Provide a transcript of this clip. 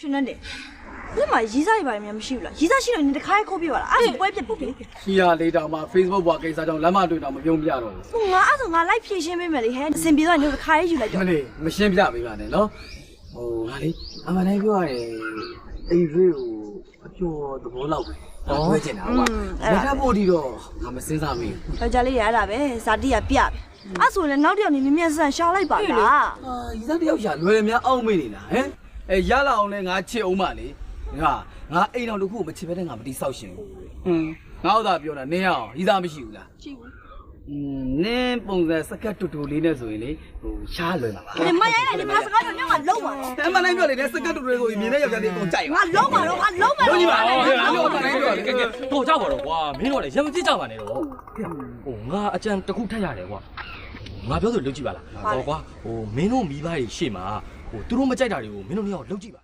ရှင်နဲ့နေဒီမှာရေးစားရပါများမရှိဘူးလားရေးစားရှိတော့နေတခါခိုးပြပါလားအဲ့ဒါပွဲပြစ်ပြီ ရှိရလေးတောင်မှ Facebook ပေါ်ကိစ္စကြောင့်လမ်းမတွေ့တော့မပြုံးပြတော့ဘူး ဟိုငါအဲ့ဆိုငါလိုက်ဖြည့်ရှင်းပေးမယ်လေဟဲ့အစင်ပြေတော့နေတခါရေးယူလိုက် မ တော့ လေးမရှင်းပြပေးပါနဲ့နော်ဟိုငါလေးအမှန်တိုင်းပြောရတယ်အိမ်လေးကိုအကျော်သဘောလောက်ပဲတွေ့ချင်တာဟုတ်ပါလက်ထပ်ဖို့ဒီတော့ငါမစင်းစားမင်း ယောက်ျားလေးရအဲ့ဒါပဲဇာတိရပြပြီအဲ့ဆိုလည်းနောက်တစ်ယောက်နေမြင်ဆန်ရှာလိုက်ပါလား ဒီစားတယောက်ရှာလွယ်များအောက်မေ့နေတာဟမ်ရလာအောင်လဲငါချစ်အောင်ပါလေငါအိမ်တော်တစ်ခုကိုမချစ်ဘဲနဲ့ငါမတိဆောက်ရှင်ဘူးငါ့ဥသာပြောတာနင်းအောင်ရီးသားမရှိဘူးလားရှိဘူးနင်းပုံစံစကတ်တူတူလေးနဲ့ဆိုရင်လေဟိုရှားလွယ်မှာပါ ဒီမရိုင်းလိုက်ဒီမှာစကားပြောညောင်းကလုံးပါတော့ အမှန်တိုင်းပြောလေစကတ်တူတူလေးဆိုရင်မြင်တဲ့ယောက်ျားလေးအကုန်ကြိုက်ပါ ငါလုံးပါတော့ငါလုံးပါ လုံးကြီးပါ ဟော ဟဲ့ငါပြောအမှန်တိုင်းပြောလေ တော်ကြပါတော့ကွာမင်းတို့လည်းရံမပြစ်ကြပါနဲ့တော့ဟိုငါအကြံတစ်ခုထပ်ရတယ်ကွာငါပြောဆိုလုပ်ကြည့်ပါလားဟောကွာဟိုမင်းတို့မိဘတွေရှေ့မှာဟိုသူတို့မကြိုက်တာတွေကိုမင်းတို့လည်းလုပ်ကြည့်ပါ